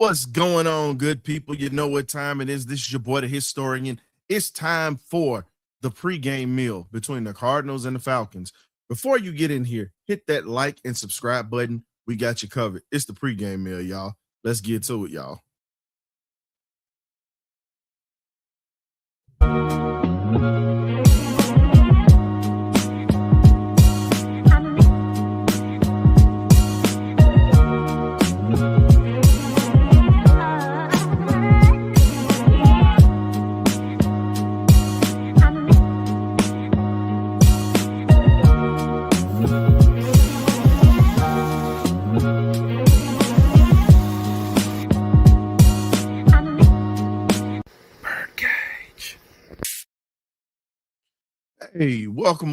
What's going on, good people? You know what time it is. This is your boy, the historian. It's time for the pregame meal between the Cardinals and the Falcons. Before you get in here, hit that like and subscribe button. We got you covered. It's the pregame meal, y'all. Let's get to it, y'all. BirdCage. Hey, welcome.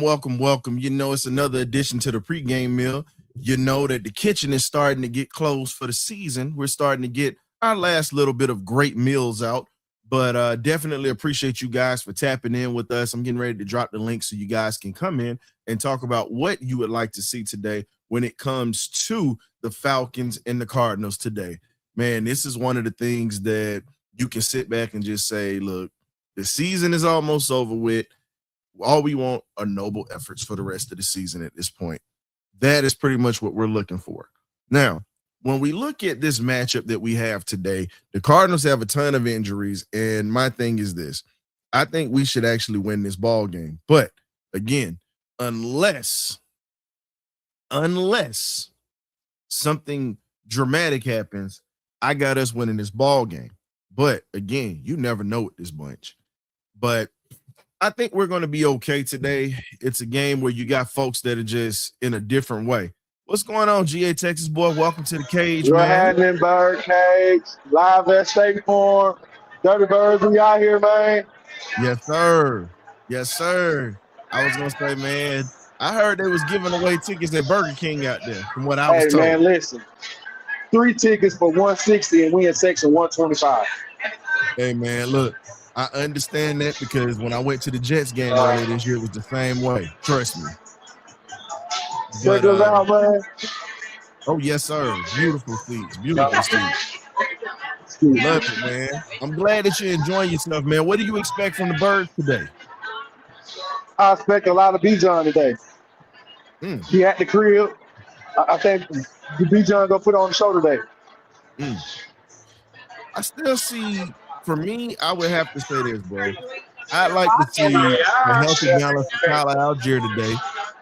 You know, it's another edition to the pregame meal. You know that the kitchen is starting to get closed for the season. We're starting to get our last little bit of great meals out, but definitely appreciate you guys for tapping in with us. I'm getting ready to drop the link so you guys can come in and talk about what you would like to see today when it comes to the Falcons and the Cardinals today. Man, this is one of the things that you can sit back and just say, look, the season is almost over with. All we want are noble efforts for the rest of the season at this point. That is pretty much what we're looking for. Now, when we look at this matchup that we have today, the Cardinals have a ton of injuries, and my thing is this. I think we should actually win this ball game. But again, unless something dramatic happens, I got us winning this ball game. But again, you never know with this bunch. But I think we're going to be okay today. It's a game where you got folks that are just in a different way. What's going on, GA Texas boy? Welcome to the cage, You're man. happening, BirdCage, live at State Farm. Dirty Birds, we out here, man. Yes, sir. I was going to say, man, I heard they was giving away tickets at Burger King out there, from what I was told. Man, listen. 3 tickets for $160 and we in section 125. Hey, man, look. I understand that because when I went to the Jets game earlier this year, it was the same way. Trust me. Check us out, man. Oh, yes, sir. Beautiful seats. Love it, man. I'm glad that you're enjoying yourself, man. What do you expect from the Birds today? I expect a lot of B-John today. He at the crib. I think the B-John gonna put on the show today. I still see, for me, I would have to say this, bro. I'd like to see a healthy balance for Tyler Algier today.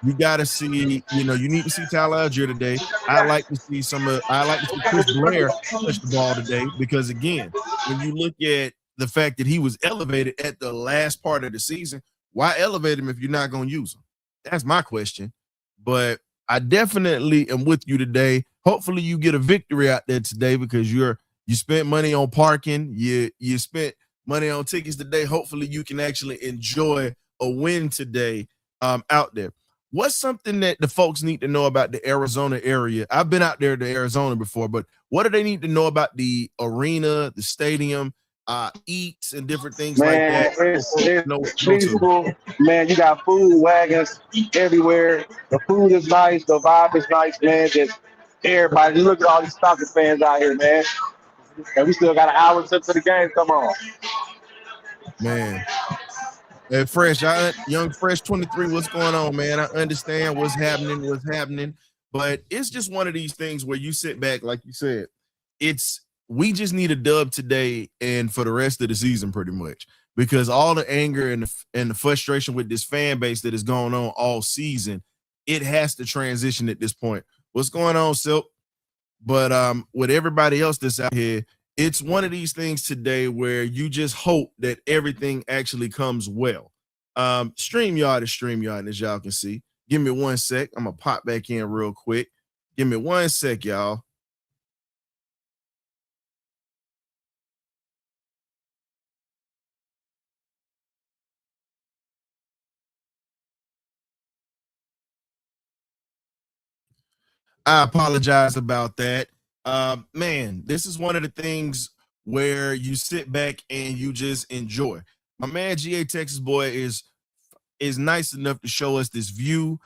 You got to see, you need to see Tyler Algier today. I'd like to see Chris Blair touch the ball today because, again, when you look at the fact that he was elevated at the last part of the season, why elevate him if you're not going to use him? That's my question. But I definitely am with you today. Hopefully you get a victory out there today because you spent money on parking. You spent money on tickets today. Hopefully you can actually enjoy a win today out there. What's something that the folks need to know about the Arizona area? I've been out there to Arizona before, but what do they need to know about the arena, the stadium, eats and different things like that? It's peaceful. Man, you got food wagons everywhere. The food is nice. The vibe is nice, man. Just everybody. Look at all these Falcons fans out here, man. And we still got an hour to the game. Come on. Man. Hey, Young Fresh 23, what's going on, man? I understand what's happening, but it's just one of these things where you sit back, like you said, we just need a dub today and for the rest of the season pretty much because all the anger and the frustration with this fan base that is going on all season, it has to transition at this point. What's going on, Silk? But with everybody else that's out here, it's one of these things today where you just hope that everything actually comes well. StreamYard is StreamYard, as y'all can see. Give me 1 sec. I'm going to pop back in real quick. Give me 1 sec, y'all. I apologize about that. Man, this is one of the things where you sit back and you just enjoy. My man GA Texas boy is nice enough to show us this view.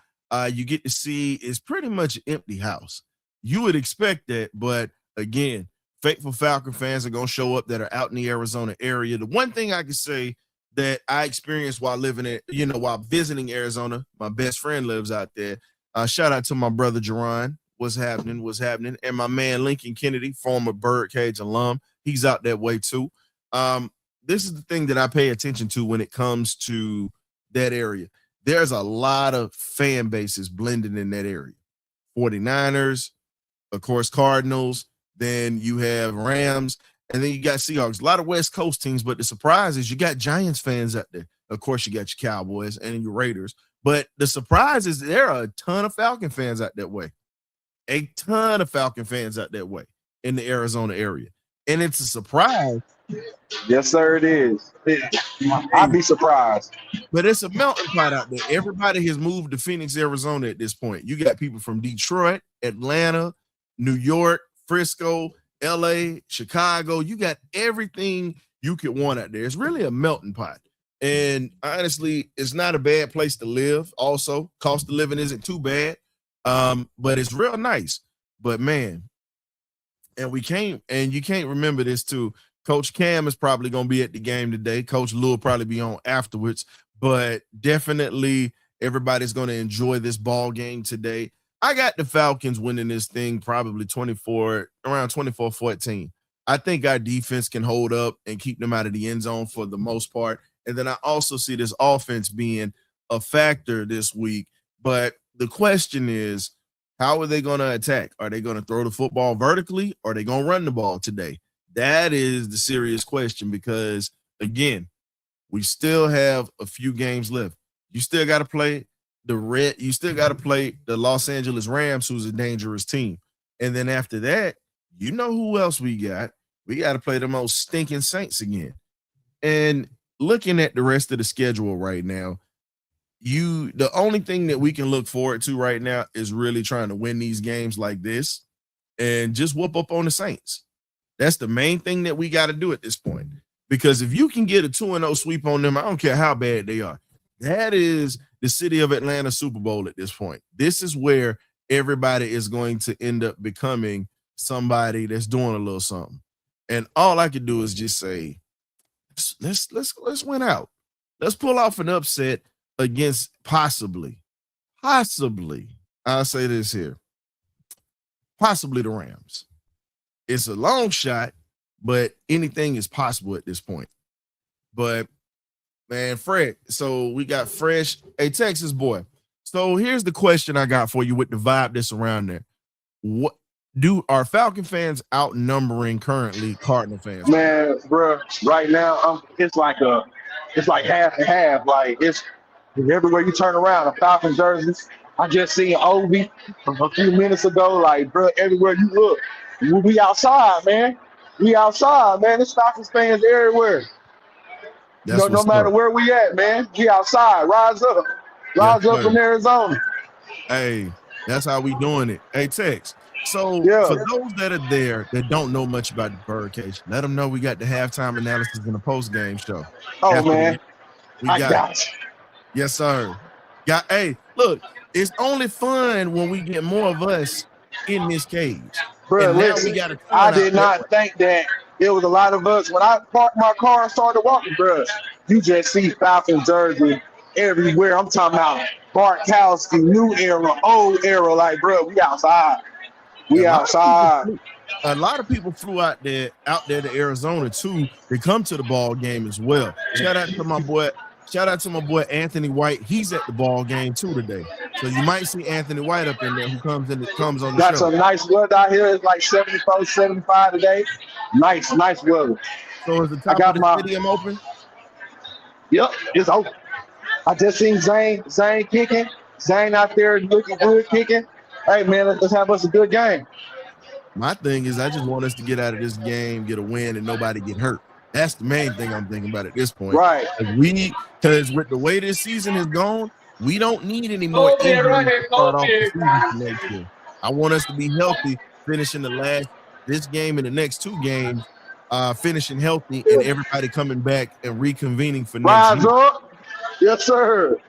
You get to see it's pretty much an empty house. You would expect that, but again, faithful Falcon fans are going to show up that are out in the Arizona area. The one thing I can say that I experienced while living in, while visiting Arizona, my best friend lives out there. Shout out to my brother Jerron. What's happening. And my man Lincoln Kennedy, former BirdCage alum. He's out that way too. This is the thing that I pay attention to when it comes to that area. There's a lot of fan bases blended in that area. 49ers, of course, Cardinals. Then you have Rams, and then you got Seahawks. A lot of West Coast teams, but the surprise is you got Giants fans out there. Of course, you got your Cowboys and your Raiders. But the surprise is there are a ton of Falcon fans out that way. A ton of Falcon fans out that way in the Arizona area. And it's a surprise. Yes, sir, it is. I'd be surprised. But it's a melting pot out there. Everybody has moved to Phoenix, Arizona at this point. You got people from Detroit, Atlanta, New York, Frisco, LA, Chicago. You got everything you could want out there. It's really a melting pot. And honestly, it's not a bad place to live. Also, cost of living isn't too bad. But it's real nice. But man, and you can't remember this too. Coach Cam is probably going to be at the game today. Coach Lou will probably be on afterwards, but definitely everybody's going to enjoy this ball game today. I got the Falcons winning this thing probably around 24-14. I think our defense can hold up and keep them out of the end zone for the most part. And then I also see this offense being a factor this week. But the question is, how are they going to attack? Are they going to throw the football vertically, or are they going to run the ball today? That is the serious question because, again, we still have a few games left. You still got to play you still got to play the Los Angeles Rams, who's a dangerous team. And then after that, you know who else we got? We got to play the most stinking Saints again. And looking at the rest of the schedule right now, the only thing that we can look forward to right now is really trying to win these games like this and just whoop up on the Saints. That's the main thing that we got to do at this point. Because if you can get a 2-0 sweep on them, I don't care how bad they are. That is the city of Atlanta Super Bowl at this point. This is where everybody is going to end up becoming somebody that's doing a little something. And all I could do is just say, let's win out. Let's pull off an upset against possibly, I'll say this here, possibly the Rams. It's a long shot, but anything is possible at this point. But, man, Fred, so we got Fresh, a Texas boy. So here's the question I got for you with the vibe that's around there. Are Falcon fans outnumbering currently Cardinal fans? Man, bro, right now, it's like half and half. Like, it's everywhere you turn around, a Falcon jerseys. I just seen Obi a few minutes ago. Like, bro, everywhere you look, we outside, man. We outside, man. There's Falcons fans everywhere. No matter where we at, man. We outside. Rise up. Rise up from Arizona. Hey, that's how we doing it. Hey, Tex. So for those that are there that don't know much about the BirdCage, let them know we got the halftime analysis in the post-game show. Oh, man. I got you. Yes, sir. Hey, look, it's only fun when we get more of us in this cage. Bro, listen, I did not think that it was a lot of us. When I parked my car and started walking, bro, you just see Falcon jersey everywhere. I'm talking about Bartkowski, new era, old era. Like, bro, we outside. We outside. A lot of people flew out there to Arizona too. They come to the ball game as well. Shout out to my boy Anthony White. He's at the ball game too today. So you might see Anthony White up in there who comes on the show. Got some nice weather out here. It's like 74, 75 today. Nice weather. So is the top of the stadium open? Yep, it's open. I just seen Zane kicking. Zane out there looking good kicking. Hey, man, let's have us a good game. My thing is I just want us to get out of this game, get a win, and nobody get hurt. That's the main thing I'm thinking about at this point. Right. Because with the way this season has gone, we don't need any more injuries to start off the season next year. I want us to be healthy, finishing this game and the next two games, finishing healthy, and everybody coming back and reconvening for next year. Rise up. Yes, sir.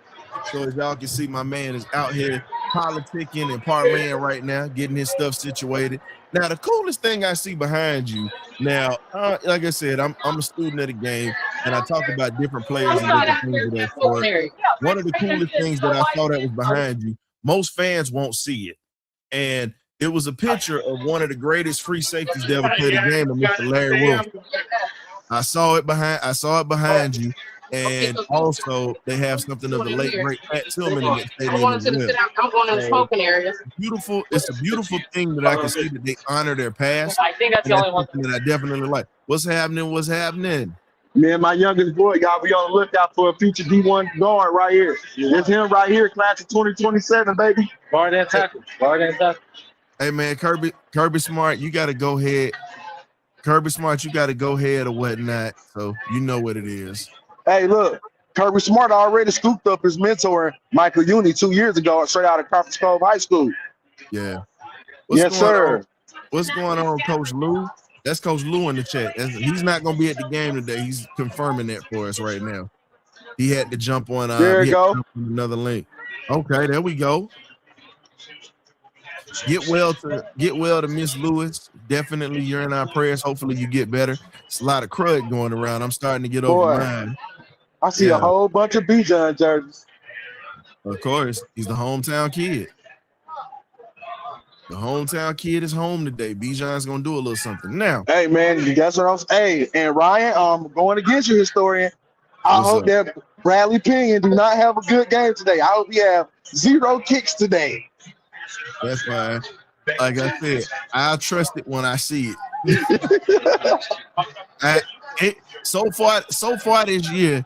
So as y'all can see, my man is out here politicking and parlaying right now, getting his stuff situated. Now, the coolest thing I see behind you now, like I said, I'm a student of the game, and I talk about different players and different things of that sort. One of the coolest things that I saw that was behind you, most fans won't see it, and it was a picture of one of the greatest free safeties to ever play the game, of Mr. Larry Wilson. I saw it behind you. And also, they have something of the late great Pat Tillman in that stadium as well. I'm going to the smoking area. Beautiful. It's a beautiful thing that I can see that they honor their past. I think that's the only one that I definitely like. What's happening? What's happening? Me and my youngest boy, y'all be on the lookout for a future D1 guard right here. It's him right here, class of 2027, baby. Guard and tackle. Guard and tackle. Hey man, Kirby Smart, you got to go ahead. Kirby Smart, you got to go ahead or whatnot. So you know what it is. Hey, look, Kirby Smart already scooped up his mentor, Michael Uni, 2 years ago, straight out of Conference Cove High School. Yeah. Yes, sir. What's going on, Coach Lou? That's Coach Lou in the chat. He's not going to be at the game today. He's confirming that for us right now. He had to jump on. There you go. Another link. Okay, there we go. Get well to Miss Lewis. Definitely, you're in our prayers. Hopefully, you get better. It's a lot of crud going around. I'm starting to get over mine. I see a whole bunch of Bijan jerseys. Of course, he's the hometown kid. The hometown kid is home today. Bijan's gonna do a little something now. Hey man, that's what I'm saying. Hey, and Ryan, I'm going against you, historian. I hope that Bradley Pinion do not have a good game today. I hope he have 0 kicks today. That's fine. Like I said, I'll trust it when I see it. So far this year,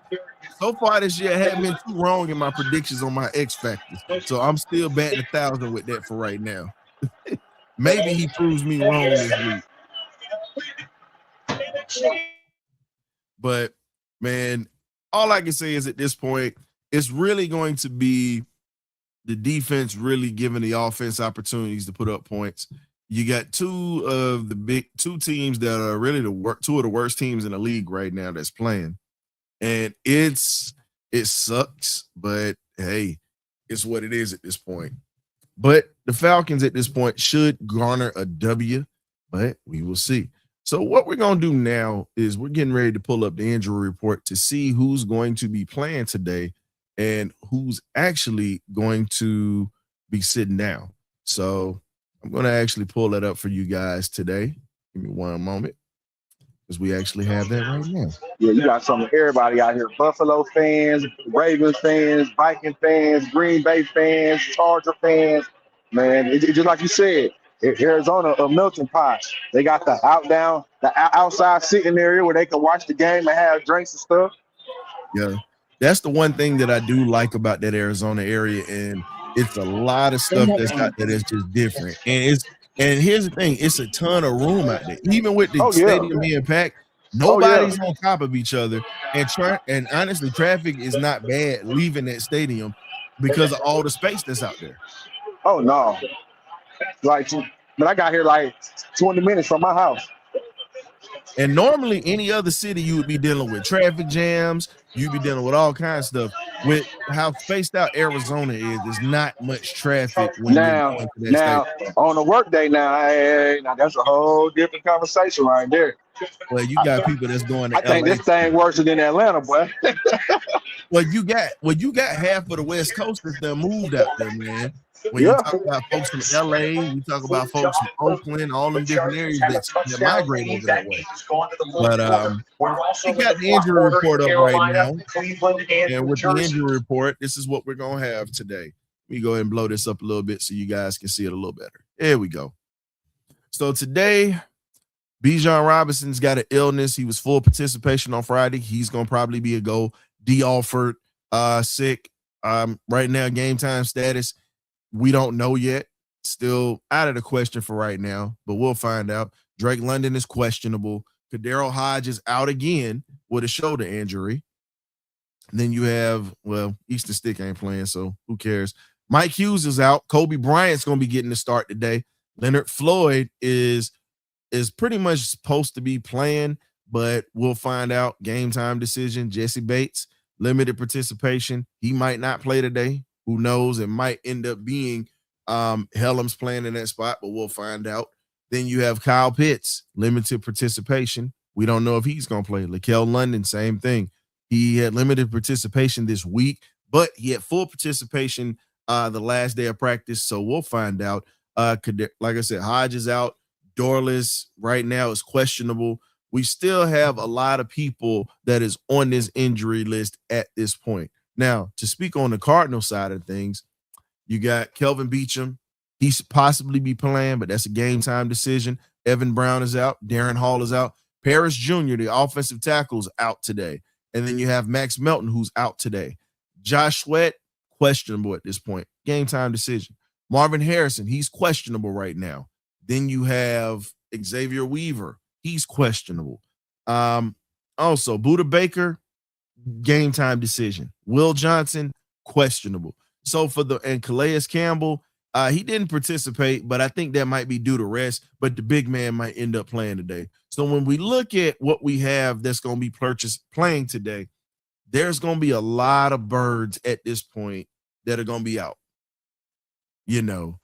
I haven't been too wrong in my predictions on my X factors. So I'm still batting 1,000 with that for right now. Maybe he proves me wrong this week. But man, all I can say is at this point, it's really going to be the defense really giving the offense opportunities to put up points. You got two teams that are really two of the worst teams in the league right now that's playing. And it sucks, but hey, it's what it is at this point. But the Falcons at this point should garner a W, but we will see. So what we're going to do now is we're getting ready to pull up the injury report to see who's going to be playing today and who's actually going to be sitting down. So I'm going to actually pull that up for you guys today. Give me one moment because we actually have that right now. Yeah, you got some of everybody out here. Buffalo fans, Ravens fans, Viking fans, Green Bay fans, Charger fans. Man, it's just like you said, Arizona, a melting pot. They got the outside sitting area where they can watch the game and have drinks and stuff. Yeah, that's the one thing that I do like about that Arizona area, and it's a lot of stuff that's out there that's just different. And here's the thing, it's a ton of room out there. Even with the stadium being packed, nobody's on top of each other. And honestly, traffic is not bad leaving that stadium because of all the space that's out there. Oh no. But I got here like 20 minutes from my house. And normally any other city you would be dealing with traffic jams, you'd be dealing with all kinds of stuff. With how spaced out Arizona is, there's not much traffic when now on a work day now that's a whole different conversation right there. Well, you got people that's going to I think this thing worse than Atlanta, boy. Well, you got half of the West Coasters that moved out there, man. When you talk about folks from LA, you talk about folks from Oakland, all them different areas that migrate over that way. But we got the injury report up right now. And with the injury report, this is what we're going to have today. Let me go ahead and blow this up a little bit so you guys can see it a little better. There we go. So today, Bijan Robinson's got an illness. He was full participation on Friday. He's going to probably be a go. D. Alford, sick. Right now, game time status, we don't know yet. Still out of the question for right now, but we'll find out. Drake London is questionable. Kadero Hodge is out again with a shoulder injury. And then you have, Easton Stick ain't playing, so who cares? Mike Hughes is out. Kobe Bryant's going to be getting the start today. Leonard Floyd is pretty much supposed to be playing, but we'll find out. Game time decision. Jesse Bates, limited participation. He might not play today. Who knows? It might end up being Hellam's playing in that spot, but we'll find out. Then you have Kyle Pitts, limited participation. We don't know if he's going to play. Lakel London, same thing. He had limited participation this week, but he had full participation the last day of practice, so we'll find out. Like I said, Hodge is out. Dorless right now is questionable. We still have a lot of people that is on this injury list at this point. Now, to speak on the Cardinal side of things, you got Kelvin Beachum. He's possibly be playing, but that's a game time decision. Evan Brown is out. Darren Hall is out. Paris Jr., the offensive tackle, is out today. And then you have Max Melton, who's out today. Josh Sweat, questionable at this point. Game time decision. Marvin Harrison, he's questionable right now. Then you have Xavier Weaver. He's questionable. Also, Buda Baker, game time decision. Will Johnson, questionable. So and Calais Campbell, he didn't participate, but I think that might be due to rest, but the big man might end up playing today. So when we look at what we have that's going to be playing today, there's going to be a lot of birds at this point that are going to be out. You know,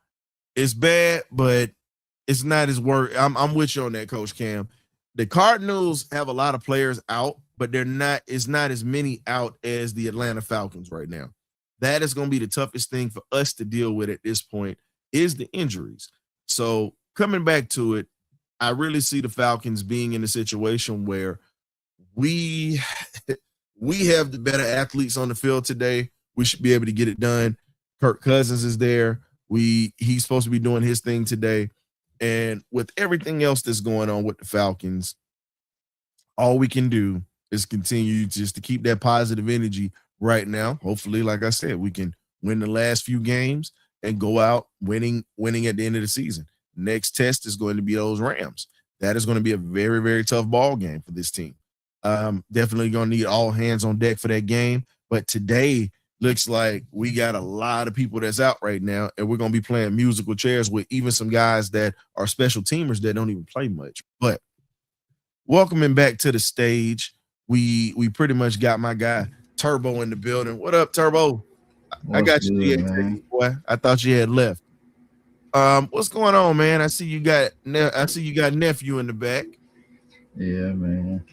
it's bad, but it's not as worth. I'm with you on that, Coach Cam. The Cardinals have a lot of players out, but it's not as many out as the Atlanta Falcons right now. That is going to be the toughest thing for us to deal with at this point is the injuries. So coming back to it, I really see the Falcons being in a situation where we have the better athletes on the field today. We should be able to get it done. Kirk Cousins is there. He's supposed to be doing his thing today. And with everything else that's going on with the Falcons, all we can do is continue just to keep that positive energy right now. Hopefully, like I said, we can win the last few games and go out winning at the end of the season. Next test is going to be those Rams. That is going to be a very, very tough ball game for this team. Definitely going to need all hands on deck for that game. But today looks like we got a lot of people that's out right now, and we're going to be playing musical chairs with even some guys that are special teamers that don't even play much. But welcoming back to the stage, we pretty much got my guy Turbo in the building. What up, Turbo? I got you, boy. I thought you had left. What's going on, man? I see you got nephew in the back. Yeah, man.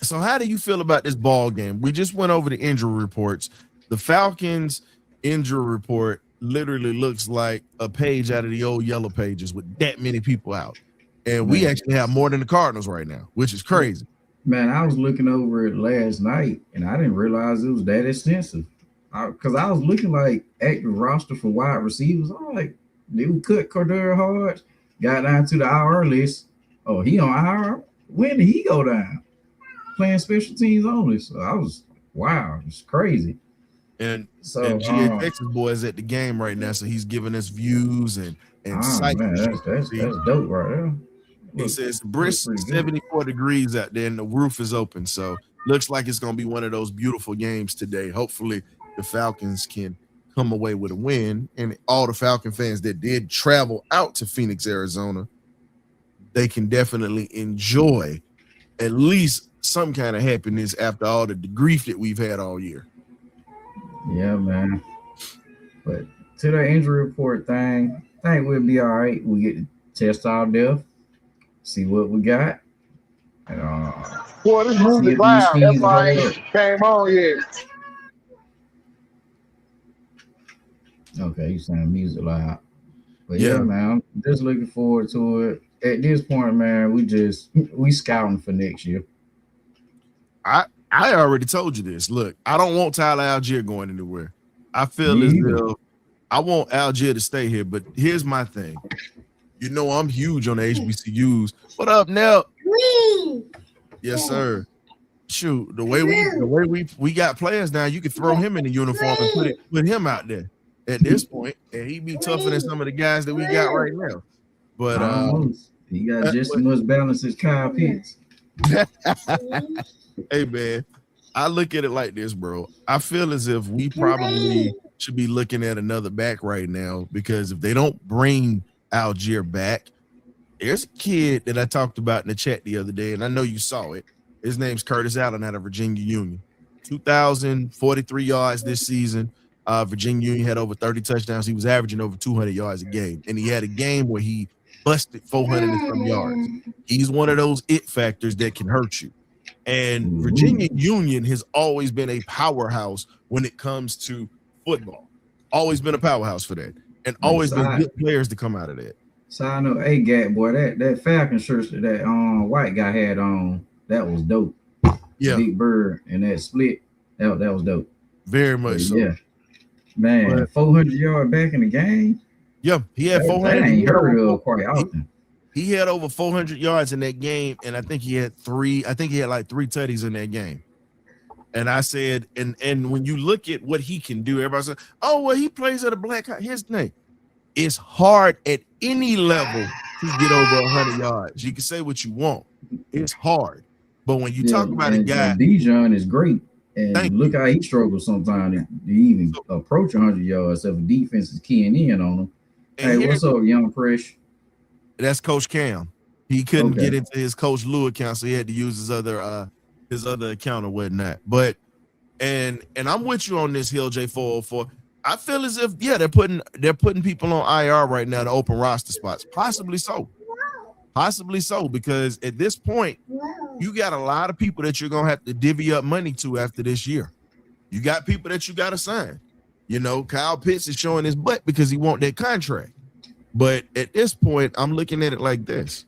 So how do you feel about this ball game? We just went over the injury reports. The Falcons injury report literally looks like a page out of the old yellow pages with that many people out. And we actually have more than the Cardinals right now, which is crazy. Man, I was looking over it last night, and I didn't realize it was that extensive. Because I was looking like active roster for wide receivers. I'm like, they would cut Cordero Hodge, got down to the IR list. Oh, he on IR? When did he go down? Playing special teams only. So I was, wow, it's crazy. And GA Texas boy is at the game right now, so he's giving us views and sight. Man, that's dope right there. He says brisk 74 degrees out there and the roof is open. So looks like it's going to be one of those beautiful games today. Hopefully the Falcons can come away with a win. And all the Falcon fans that did travel out to Phoenix, Arizona, they can definitely enjoy at least some kind of happiness after all the grief that we've had all year. Yeah, man. But to the injury report thing, I think we'll be all right. We get to test our depth, see what we got. And, boy, this music loud. That's why I ain't came on yet. Okay, you saying music loud. But yeah, man, I'm just looking forward to it. At this point, man, we scouting for next year. I already told you this. Look, I don't want Tyler Algier going anywhere. I feel as though I want Algier to stay here, but here's my thing. You know I'm huge on the HBCUs. What up, Nell? Yes, sir. Shoot, the way we got players now, you could throw him in the uniform and put him out there at this point, and he'd be tougher than some of the guys that we got right now. But he got just as much balance as Kyle Pitts. Hey man, I look at it like this, bro. I feel as if we probably should be looking at another back right now, because if they don't bring Algier back, there's a kid that I talked about in the chat the other day, and I know you saw it. His name's Curtis Allen out of Virginia Union. 2,043 yards this season. Virginia Union had over 30 touchdowns. He was averaging over 200 yards a game. And he had a game where he busted 400 and some yards. He's one of those it factors that can hurt you. And Virginia Union has always been a powerhouse when it comes to football. Always been a powerhouse for that. And always been good players to come out of that. Side note, hey, Gat, boy, that Falcon shirt that white guy had on, that was dope. Yeah. Big Bird and that split, that was dope. Very much so. Yeah. Man, 400 yards back in the game. Yeah, he had 400. That ain't heard of quite often. He had over 400 yards in that game, and I think he had like 3 tutties in that game. And I said, and when you look at what he can do, everybody said, oh, well, he plays at a black hot. Here's the thing. It's hard at any level to get over 100 yards. You can say what you want. It's hard. But when you talk about a guy. Bijan is great. And look how he struggles sometimes to even approach 100 yards if a defense is keying in on him. Hey, what's up, young fresh? That's Coach Cam. He couldn't get into his Coach Lou account, so he had to use his other account or whatnot. But and I'm with you on this, Hill J404. I feel as if they're putting people on IR right now to open roster spots. Possibly so, because at this point, you got a lot of people that you're gonna have to divvy up money to after this year. You got people that you got to sign. You know, Kyle Pitts is showing his butt because he want that contract. But at this point, I'm looking at it like this.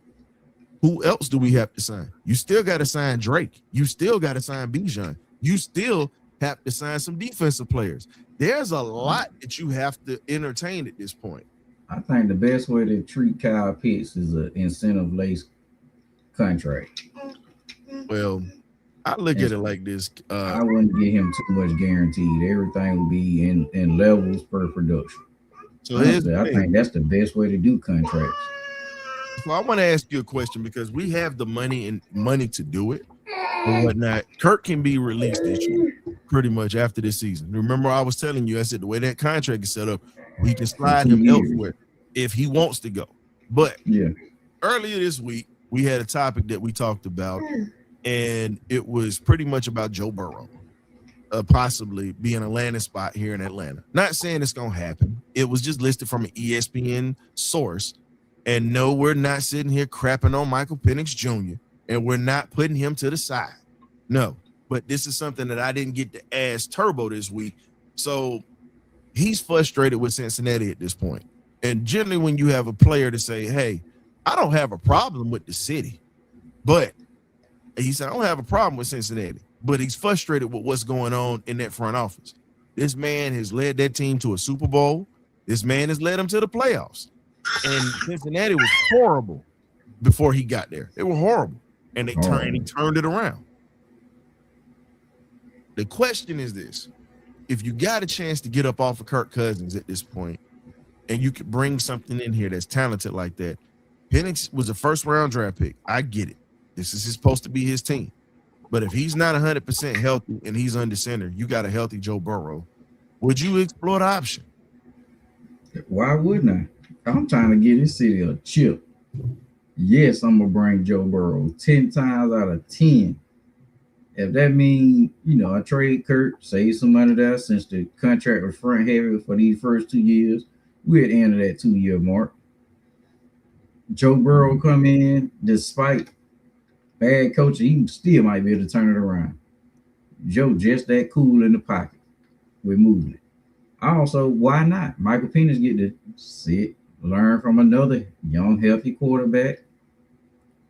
Who else do we have to sign? You still got to sign Drake. You still got to sign Bijan. You still have to sign some defensive players. There's a lot that you have to entertain at this point. I think the best way to treat Kyle Pitts is an incentive-laced contract. Well, I look at it like this. I wouldn't give him too much guaranteed. Everything would be in levels per production. So honestly, I think that's the best way to do contracts. So I want to ask you a question because we have the money to do it and whatnot. Kirk can be released this year, pretty much after this season. Remember, I was telling you, I said the way that contract is set up, we can slide him elsewhere if he wants to go. But earlier this week, we had a topic that we talked about, and it was pretty much about Joe Burrow possibly being a landing spot here in Atlanta. Not saying it's going to happen. It was just listed from an ESPN source. And no, we're not sitting here crapping on Michael Penix Jr. and we're not putting him to the side. No, but this is something that I didn't get to ask Turbo this week. So he's frustrated with Cincinnati at this point. And generally when you have a player to say, hey, I don't have a problem with the city, but he said, I don't have a problem with Cincinnati, but he's frustrated with what's going on in that front office. This man has led that team to a Super Bowl. This man has led them to the playoffs. And Cincinnati was horrible before he got there. They were horrible. And he turned it around. The question is this. If you got a chance to get up off of Kirk Cousins at this point, and you could bring something in here that's talented like that, Penix was a first-round draft pick. I get it. This is supposed to be his team. But if he's not 100% healthy and he's under center, you got a healthy Joe Burrow. Would you explore the option? Why wouldn't I? I'm trying to get this city a chip. Yes, I'm going to bring Joe Burrow 10 times out of 10. If that means, I trade Kurt, save some money there since the contract was front heavy for these first 2 years, we're at the end of that 2-year mark. Joe Burrow come in, despite bad coaching, he still might be able to turn it around. Joe just that cool in the pocket. We're moving it. Also, why not? Michael Penix get to sit, learn from another young, healthy quarterback.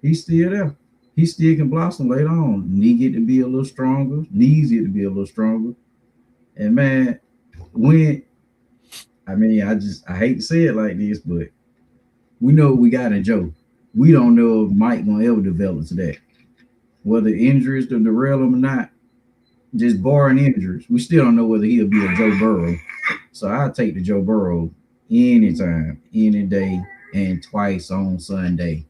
He's still there. He still can blossom later on. Knees get to be a little stronger. And man, I hate to say it like this, but we know what we got in Joe. We don't know if Mike gonna ever develop to that. Whether injuries to derail him or not, just barring injuries, we still don't know whether he'll be a Joe Burrow. So I'll take the Joe Burrow anytime, any day, and twice on Sunday.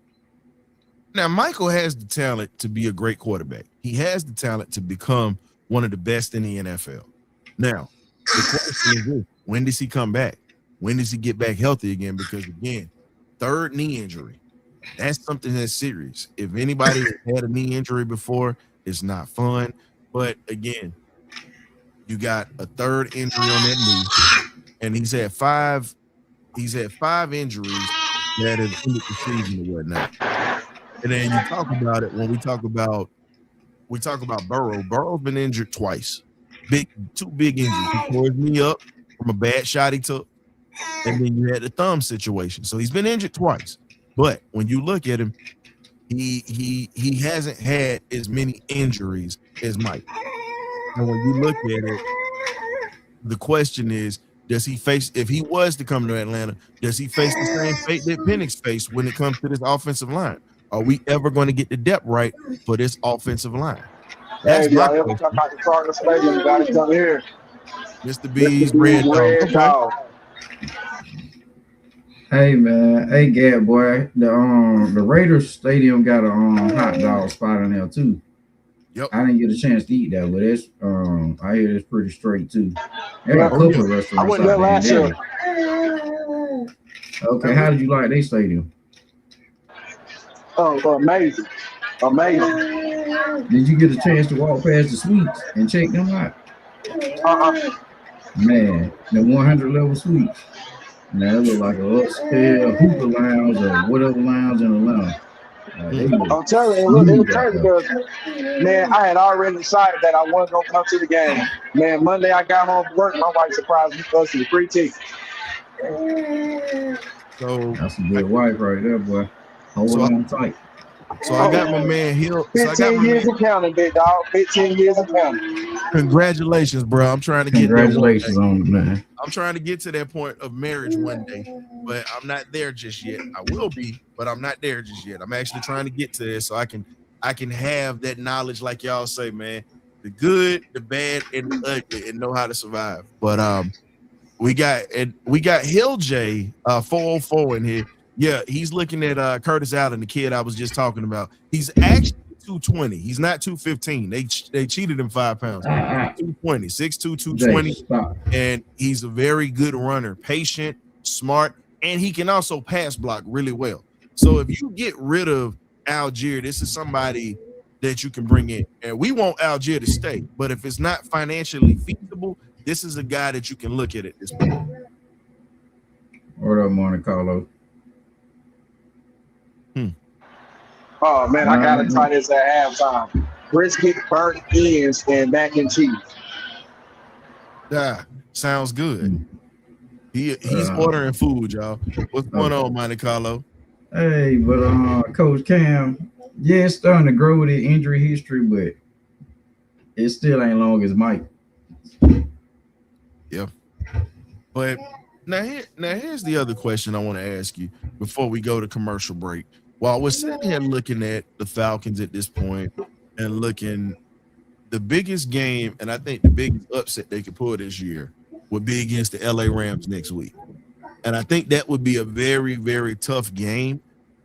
Now, Michael has the talent to be a great quarterback. He has the talent to become one of the best in the NFL. Now, the question is this: when does he come back? When does he get back healthy again? Because, again, third knee injury, that's something that's serious. If anybody has had a knee injury before, it's not fun. But, again, You got a third injury on that knee, and he's had five injuries that have ended the season or whatnot. And then you talk about it when we talk about Burrow. Burrow's been injured twice. Two big injuries. He tore his knee up from a bad shot he took, and then you had the thumb situation. So he's been injured twice. But when you look at him, he hasn't had as many injuries as Mike. And when you look at it, the question is, does he face, if he was to come to Atlanta, does he face the same fate that Penix faced when it comes to this offensive line? Are we ever going to get the depth right for this offensive line? That's my y'all ever talk about the Cardinals Stadium? You gotta come here. Mr. B's Red Dog. Hey man, hey Gab boy, the Raiders Stadium got a hot dog spot in there too. Yep. I didn't get a chance to eat that, but it's I hear it's pretty straight too. They got a couple of restaurants. I went there last year. Okay, how did you like their stadium? Oh, amazing. Did you get a chance to walk past the suites and check them out? Man, the 100 level suites. Now it look like a upscale hookah lounge or whatever lounge in Atlanta. I'm telling you, it was crazy because, man, I had already decided that I wasn't gonna come to the game. Man, Monday I got home from work, my wife surprised me with a free ticket. So that's a good wife right there, boy. Hold on tight. So I got my man Hill. 15 years of counting, big dog. 15 years of counting. Congratulations, bro. I'm trying to get congratulations on it, man. I'm trying to get to that point of marriage one day, but I'm not there just yet. I will be, but I'm not there just yet. I'm actually trying to get to this so I can have that knowledge, like y'all say, man. The good, the bad, and the ugly, and know how to survive. But we got Hill J 404 in here. Yeah, he's looking at Curtis Allen, the kid I was just talking about. He's actually 220. He's not 215. They cheated him 5 pounds. 220, 6'2", 220. And he's a very good runner, patient, smart, and he can also pass block really well. So if you get rid of Algier, this is somebody that you can bring in. And we want Algier to stay, but if it's not financially feasible, this is a guy that you can look at this point. What up, Monte Carlo? Oh man, I gotta try this at halftime. Brisket, burnt ends, and mac and cheese. Yeah, sounds good. He's ordering food, y'all. What's going on, Monte Carlo? Hey, but Coach Cam, yeah, it's starting to grow with the injury history, but it still ain't long as Mike. Yeah. But now here's the other question I want to ask you before we go to commercial break. While we're sitting here looking at the Falcons at this point and looking, the biggest game, and I think the biggest upset they could pull this year would be against the LA Rams next week. And I think that would be a very, very tough game.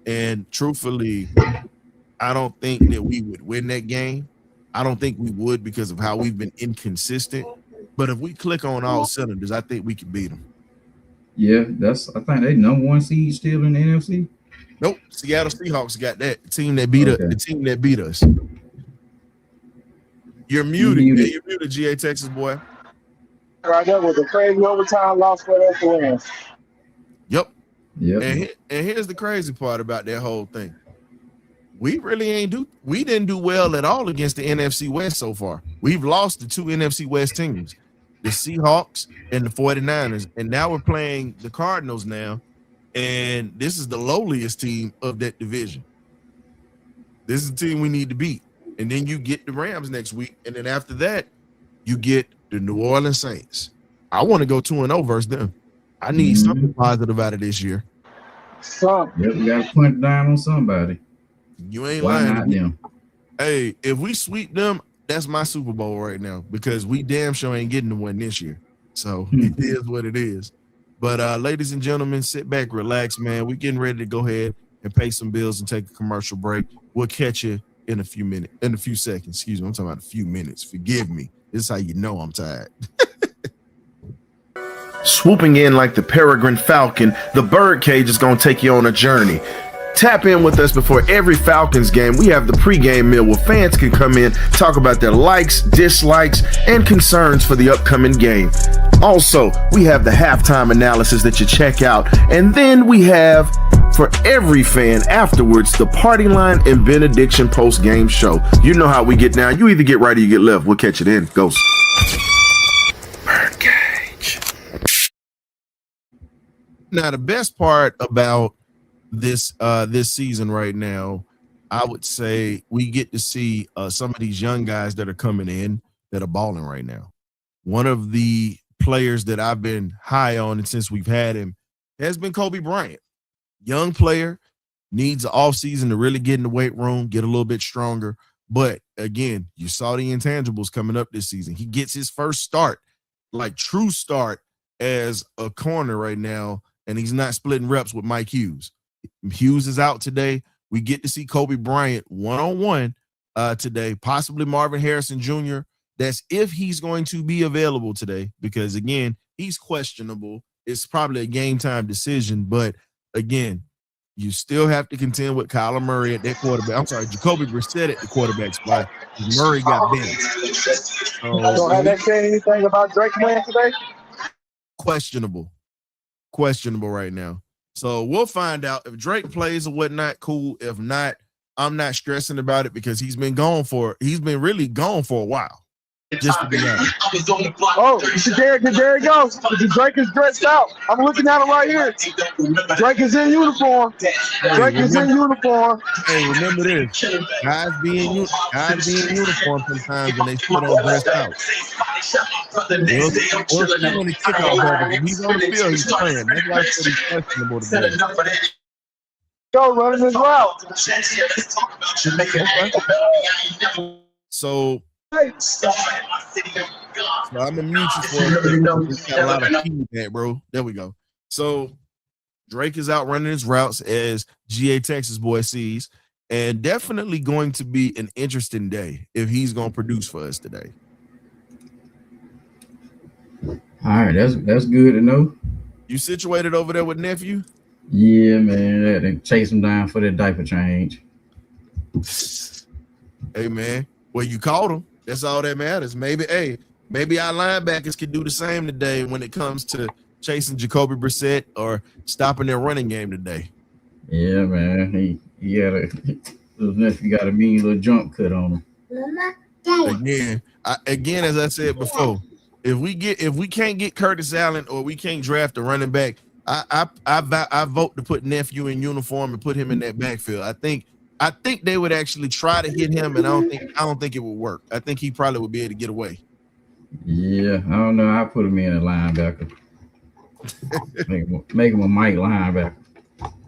And truthfully, I don't think that we would win that game. I don't think we would because of how we've been inconsistent. But if we click on all cylinders, I think we can beat them. Yeah, I think they number one seed still in the NFC. Nope, Seattle Seahawks got that team that beat us. The team that beat us. You're muted. Yeah, you're muted, GA Texas boy. Right there with the crazy overtime loss for the Rams. Yep. Yep. And here's the crazy part about that whole thing. We didn't do well at all against the NFC West so far. We've lost the two NFC West teams, the Seahawks and the 49ers, and now we're playing the Cardinals now. And this is the lowliest team of that division. This is the team we need to beat. And then you get the Rams next week. And then after that, you get the New Orleans Saints. I want to go 2-0 versus them. I need something positive out of this year. Yep, we got to punch down on somebody. You ain't Why lying. not them? Hey, if we sweep them, that's my Super Bowl right now because we damn sure ain't getting the one this year. So it is what it is. But ladies and gentlemen, sit back, relax, man. We're getting ready to go ahead and pay some bills and take a commercial break. We'll catch you in a few seconds. Excuse me, I'm talking about a few minutes. Forgive me. This is how you know I'm tired. Swooping in like the peregrine falcon, the BirdCage is going to take you on a journey. Tap in with us before every Falcons game. We have the pregame meal where fans can come in, talk about their likes, dislikes, and concerns for the upcoming game. Also, we have the halftime analysis that you check out. And then we have, for every fan afterwards, the party line and benediction post-game show. You know how we get down. You either get right or you get left. We'll catch it in. Ghost. BirdCage. Now, the best part about this season right now, I would say we get to see some of these young guys that are coming in that are balling right now. One of the players that I've been high on and since we've had him has been Kobe Bryant. Young player, needs an offseason to really get in the weight room, get a little bit stronger. But again, you saw the intangibles coming up this season. He gets his first start, like true start as a corner right now, and he's not splitting reps with Mike Hughes. Hughes is out today. We get to see Kobe Bryant one-on-one today, possibly Marvin Harrison Jr. That's if he's going to be available today, because again, he's questionable. It's probably a game time decision, but again, you still have to contend with Kyler Murray at that quarterback. I'm sorry, Jacoby Brissett at the quarterback spot. Murray got benched. So have they said anything about Drake playing today? Questionable right now. So we'll find out if Drake plays or whatnot. Cool. If not, I'm not stressing about it because he's been really gone for a while. Just to be honest. Oh, there he goes. Drake is dressed out. I'm looking at him right here. Drake is in uniform. Drake is in uniform. Hey, remember this. Guys be in uniform sometimes when they still don't dress out. We'll see when the kickoff happens. He's on the field, he's playing. That's why I said he's questionable today. Go running his route. So I'm gonna mute you for a minute. Got a lot of feedback, bro. There we go. So Drake is out running his routes as GA Texas boy sees, and definitely going to be an interesting day if he's gonna produce for us today. All right, that's good to know. You situated over there with nephew? Yeah, man. I had to chase him down for that diaper change. Hey, man. Well, you caught him. That's all that matters. Maybe our linebackers can do the same today when it comes to chasing Jacoby Brissett or stopping their running game today. Yeah, man. He had little nephew got a mean little jump cut on him. Again, as I said before, if we can't get Curtis Allen or we can't draft a running back, I vote to put nephew in uniform and put him in that backfield. I think they would actually try to hit him, and I don't think it would work. I think he probably would be able to get away. Yeah, I don't know. I put him in a linebacker. make him a Mike linebacker.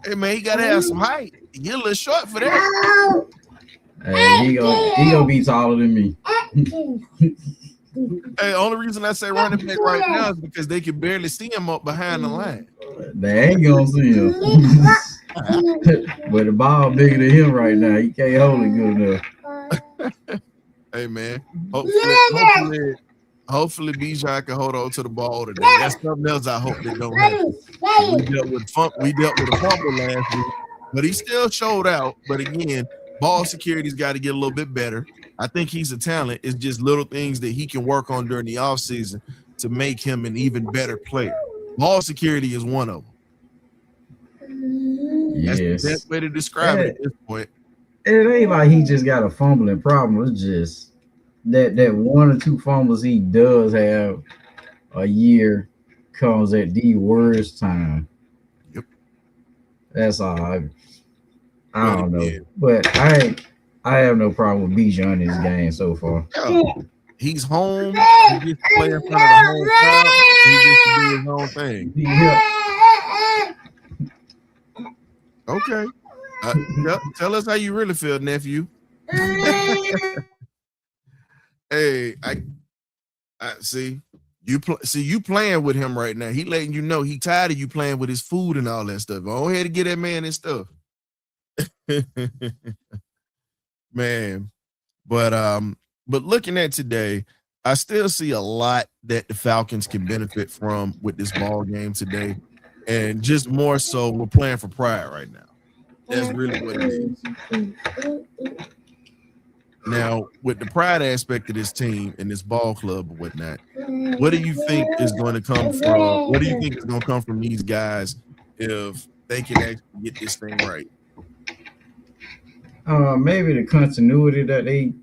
Hey man, he gotta have some height. You're a little short for that. Hey, he gonna be taller than me. Hey, only reason I say running back right now is because they can barely see him up behind the line. They ain't gonna see him. But the ball bigger than him right now. He can't hold it good enough. Hey man, hopefully Bijan can hold on to the ball today. That's something else I hope they don't happen. We dealt with a fumble last week, but he still showed out. But again, ball security's got to get a little bit better. I think he's a talent. It's just little things that he can work on during the offseason to make him an even better player. Ball security is one of them. That's the best way to describe it at this point. It ain't like he just got a fumbling problem. It's just that one or two fumbles he does have a year comes at the worst time. Yep. That's all. I don't know. But I have no problem with Bijan in this game so far. Yeah. He's home. He gets to play in front of the whole crowd. He gets to do his own thing. Yeah. Okay. Tell us how you really feel, nephew. Hey, I see you playing with him right now. He letting you know he tired of you playing with his food and all that stuff. Go ahead and get that man his stuff. Man. But looking at today, I still see a lot that the Falcons can benefit from with this ball game today. And just more so, we're playing for pride right now. That's really what it is. Now, with the pride aspect of this team and this ball club and whatnot, what do you think is going to come from? What do you think is going to come from these guys if they can actually get this thing right? Maybe the continuity that they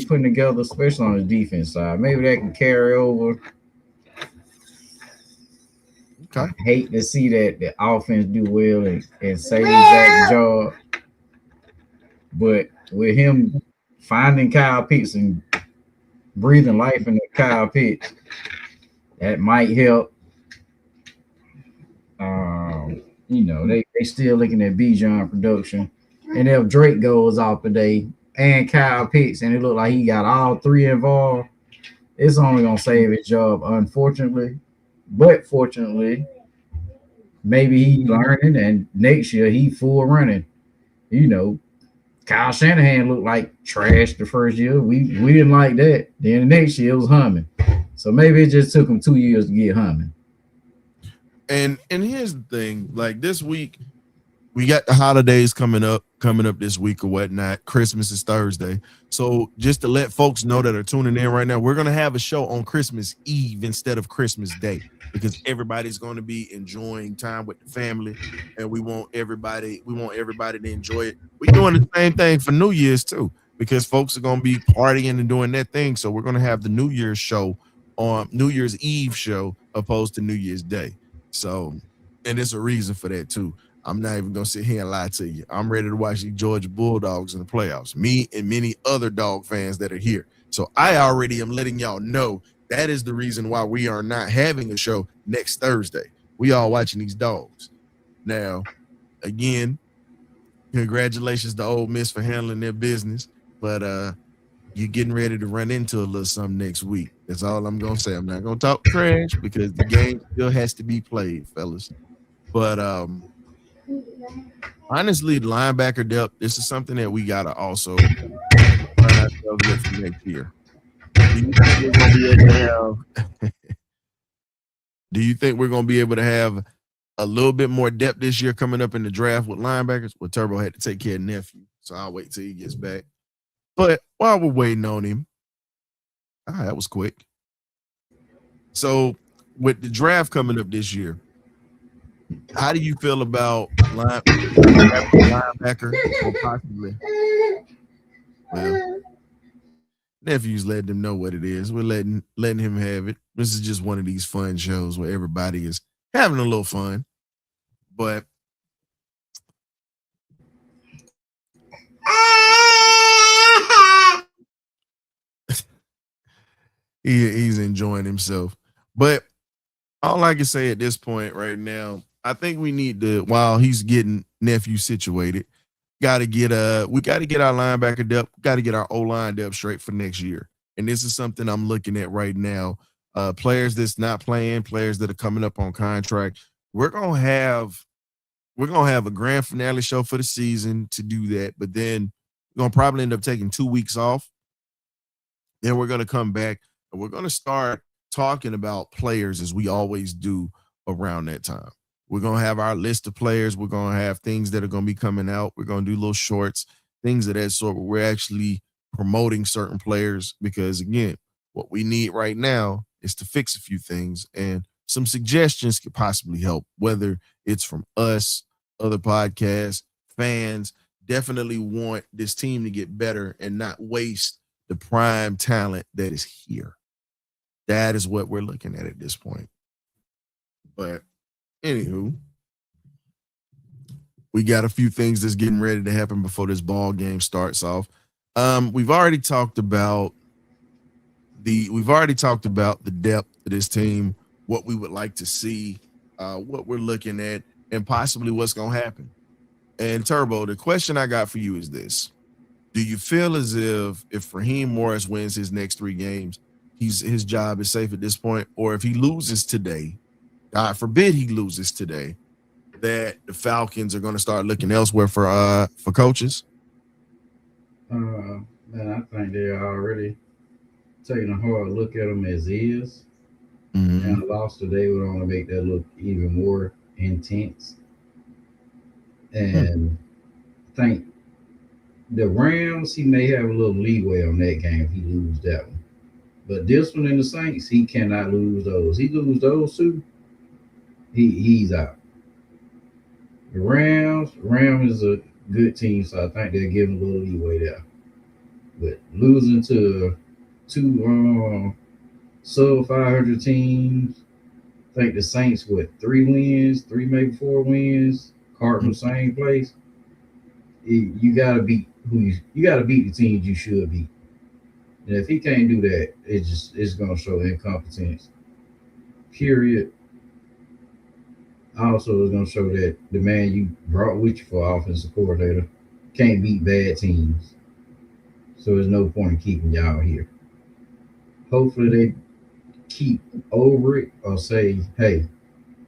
putting together, especially on the defense side, maybe that can carry over. Okay. I hate to see that the offense do well and save Zach job, but with him finding Kyle Pitts and breathing life into Kyle Pitts, that might help. They still looking at Bijan production, and if Drake goes off today and Kyle Pitts, and it looked like he got all three involved, it's only gonna save his job, unfortunately. But fortunately, maybe he learning, and next year he full running. Kyle Shanahan looked like trash the first year. We didn't like that. Then the next year it was humming. So maybe it just took him 2 years to get humming. And here's the thing: like this week, we got the holidays coming up this week or whatnot. Christmas is Thursday. So just to let folks know that are tuning in right now, we're going to have a show on Christmas Eve instead of Christmas Day because everybody's going to be enjoying time with the family, and we want everybody to enjoy it. We're doing the same thing for New Year's too because folks are going to be partying and doing that thing. So we're going to have the New Year's show on New Year's Eve show opposed to New Year's Day. So, and there's a reason for that too. I'm not even gonna sit here and lie to you. I'm ready to watch the Georgia Bulldogs in the playoffs. Me and many other dog fans that are here. So I already am letting y'all know that is the reason why we are not having a show next Thursday. We all watching these dogs. Now, again, congratulations to Ole Miss for handling their business, but you're getting ready to run into a little something next week. That's all I'm gonna say. I'm not gonna talk trash because the game still has to be played, fellas. But honestly, linebacker depth, this is something that we gotta also find ourselves with for next year. Do you think we're gonna be able to have do you think we're gonna be able to have a little bit more depth this year coming up in the draft with linebackers? Well, Turbo had to take care of nephew, so I'll wait till he gets back. But while we're waiting on him, that was quick. So with the draft coming up this year, how do you feel about linebacker or possibly? Well, nephew's letting them know what it is. We're letting him have it. This is just one of these fun shows where everybody is having a little fun. But he's enjoying himself. But all I can say at this point right now, I think we need to, while he's getting nephew situated, we got to get our linebacker depth, got to get our O-line depth straight for next year. And this is something I'm looking at right now. Players that's not playing, players that are coming up on contract. We're gonna have a grand finale show for the season to do that, but then we're gonna probably end up taking 2 weeks off. Then we're gonna come back and we're gonna start talking about players as we always do around that time. We're going to have our list of players. We're going to have things that are going to be coming out. We're going to do little shorts, things of that sort, where we're actually promoting certain players because, again, what we need right now is to fix a few things, and some suggestions could possibly help, whether it's from us, other podcasts, fans. Definitely want this team to get better and not waste the prime talent that is here. That is what we're looking at this point. But anywho, we got a few things that's getting ready to happen before this ball game starts off. We've already talked about the depth of this team, what we would like to see, what we're looking at, and possibly what's going to happen. And Turbo, the question I got for you is this: do you feel as if Raheem Morris wins his next 3 games, his job is safe at this point, or if he loses today, God forbid he loses today, that the Falcons are going to start looking elsewhere for coaches? Man, I think they're already taking a hard look at him as is. Mm-hmm. And a loss today would only make that look even more intense. And think the Rams, he may have a little leeway on that game if he lose that one. But this one in the Saints, he cannot lose those. He lose those two, he's out. The Rams is a good team, so I think they'll give him a little leeway there. But losing to two sub 500 teams, I think the Saints with 3 wins, 3 maybe 4 wins. Cardinals same place. You gotta beat you gotta beat the teams you should beat. And if he can't do that, it's gonna show incompetence. Period. Also, it's gonna show that the man you brought with you for offensive coordinator can't beat bad teams. So there's no point in keeping y'all here. Hopefully they keep over it or say, hey,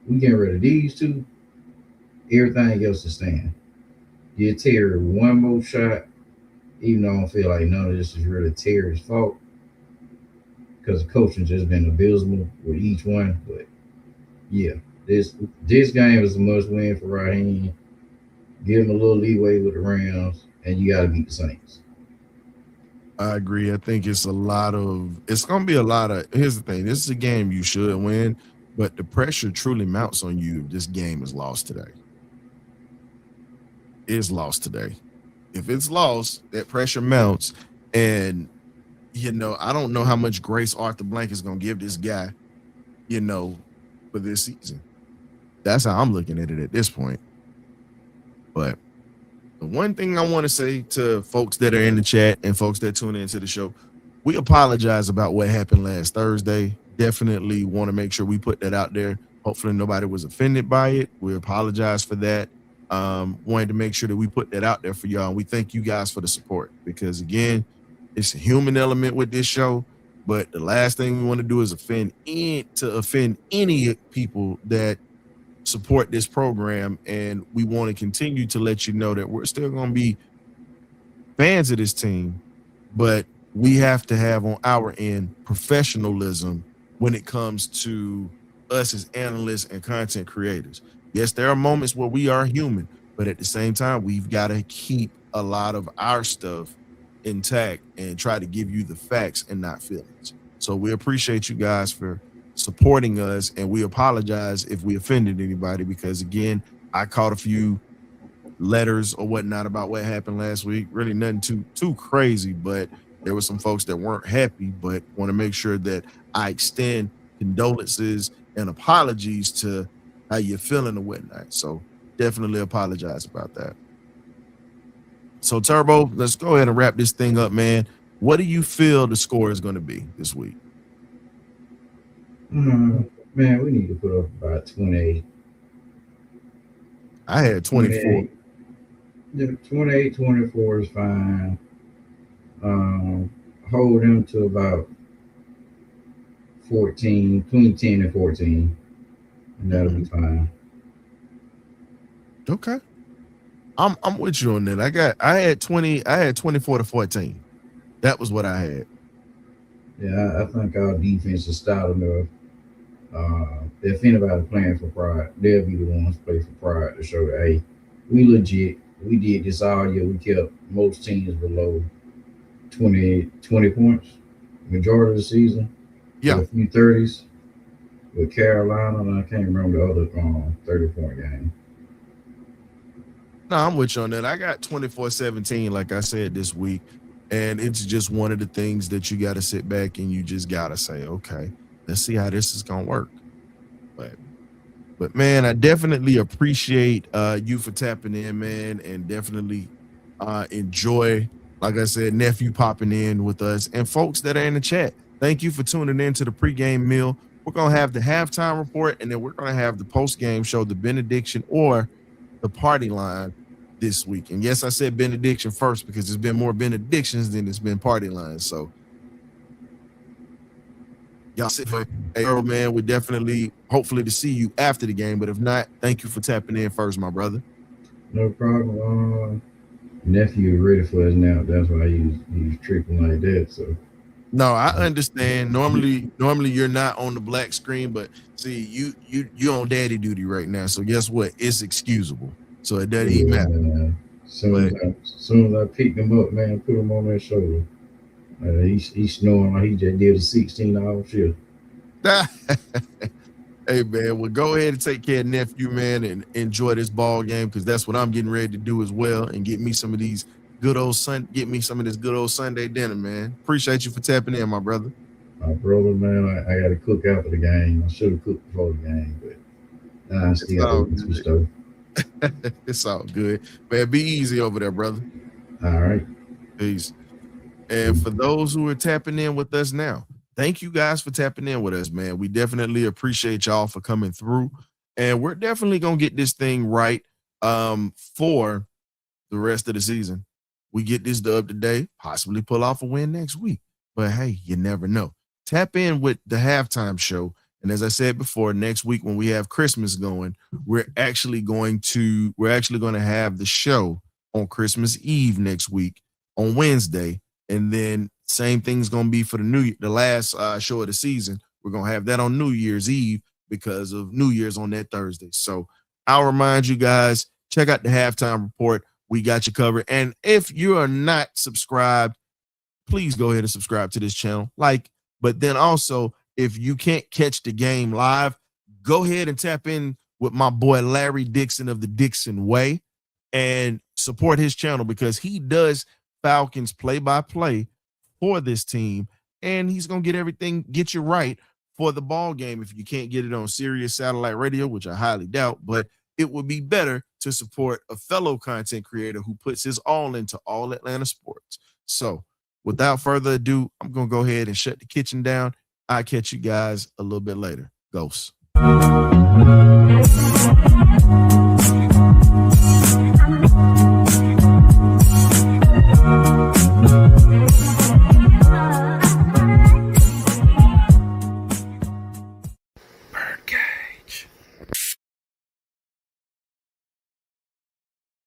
we getting rid of these two. Everything else is staying. Give Terry one more shot, even though I don't feel like none of this is really Terry's fault because the coaching just been abysmal with each one. But yeah, this game is a must win for Raheem. Give him a little leeway with the Rams, and you got to beat the Saints. I agree. I think it's going to be a lot of, here's the thing. This is a game you should win, but the pressure truly mounts on you if this game is lost today. Is lost today. If it's lost, that pressure mounts. And, I don't know how much grace Arthur Blank is going to give this guy, for this season. That's how I'm looking at it at this point. But the one thing I want to say to folks that are in the chat and folks that tune into the show, we apologize about what happened last Thursday. Definitely want to make sure we put that out there. Hopefully nobody was offended by it. We apologize for that. Wanted to make sure that we put that out there for y'all. And we thank you guys for the support because, again, it's a human element with this show. But the last thing we want to do is offend any people that support this program. And we want to continue to let you know that we're still going to be fans of this team, but we have to have on our end professionalism when it comes to us as analysts and content creators. Yes, there are moments where we are human, but at the same time, we've got to keep a lot of our stuff intact and try to give you the facts and not feelings. So we appreciate you guys for supporting us, and we apologize if we offended anybody because, again, I caught a few letters or whatnot about what happened last week. Really nothing too crazy, but there were some folks that weren't happy, but want to make sure that I extend condolences and apologies to how you're feeling or whatnot. So definitely apologize about that. So Turbo, let's go ahead and wrap this thing up, man. What do you feel the score is going to be this week? Man, we need to put up about 28. I had 24. Yeah, 28, 24 is fine. Hold them to about 14, between 10 and 14. And that'll be fine. Okay. I'm with you on that. I had 24 to 14. That was what I had. Yeah, I think our defense is stout enough. If anybody playing for pride, they'll be the ones play for pride to show that, hey, we legit. We did this all year. We kept most teams below 20 points majority of the season. Yeah. A few 30s with Carolina, and I can't remember the other 30-point game. No, I'm with you on that. I got 24-17, like I said, this week. And it's just one of the things that you got to sit back and you just got to say, okay, let's see how this is going to work. But man, I definitely appreciate you for tapping in, man, and definitely enjoy, like I said, nephew popping in with us and folks that are in the chat. Thank you for tuning in to the pregame meal. We're going to have the halftime report, and then we're going to have the postgame show, the benediction or the party line this week. And yes, I said benediction first because there's been more benedictions than it's been party lines. So y'all sit for Earl, man. We definitely, hopefully to see you after the game. But if not, thank you for tapping in first, my brother. No problem. Nephew is ready for us now. That's why he's tripping like that. So no, I understand. Normally you're not on the black screen, but see, you on daddy duty right now. So guess what? It's excusable. So it doesn't even matter. Soon as I picked him up, man, put him on that shoulder. He's snoring like he just did a 16-hour shift. Hey man, well go ahead and take care of nephew, man, and enjoy this ball game because that's what I'm getting ready to do as well, and get me some of this good old Sunday dinner, man. Appreciate you for tapping in, my brother. My brother, man, I got to cook after the game. I should have cooked before the game, but I still open some stuff. It's all good, man. Be easy over there, brother. All right. Peace. And for those who are tapping in with us now, thank you guys for tapping in with us, man. We definitely appreciate y'all for coming through. And we're definitely going to get this thing right for the rest of the season. We get this dub today, possibly pull off a win next week. But hey, you never know. Tap in with the halftime show. And as I said before, next week when we have Christmas going, we're actually going to have the show on Christmas Eve next week on Wednesday. And then same thing's going to be for the last show of the season. We're going to have that on New Year's Eve because of New Year's on that Thursday. So I'll remind you guys, check out the halftime report. We got you covered. And if you are not subscribed, please go ahead and subscribe to this channel. But then also, if you can't catch the game live, go ahead and tap in with my boy Larry Dixon of the Dixon Way and support his channel because he does Falcons play-by-play for this team, and he's gonna get you right for the ball game. If you can't get it on Sirius satellite radio, which I highly doubt, but it would be better to support a fellow content creator who puts his all into all Atlanta sports. So without further ado, I'm gonna go ahead and shut the kitchen down. I'll catch you guys a little bit later. Ghosts.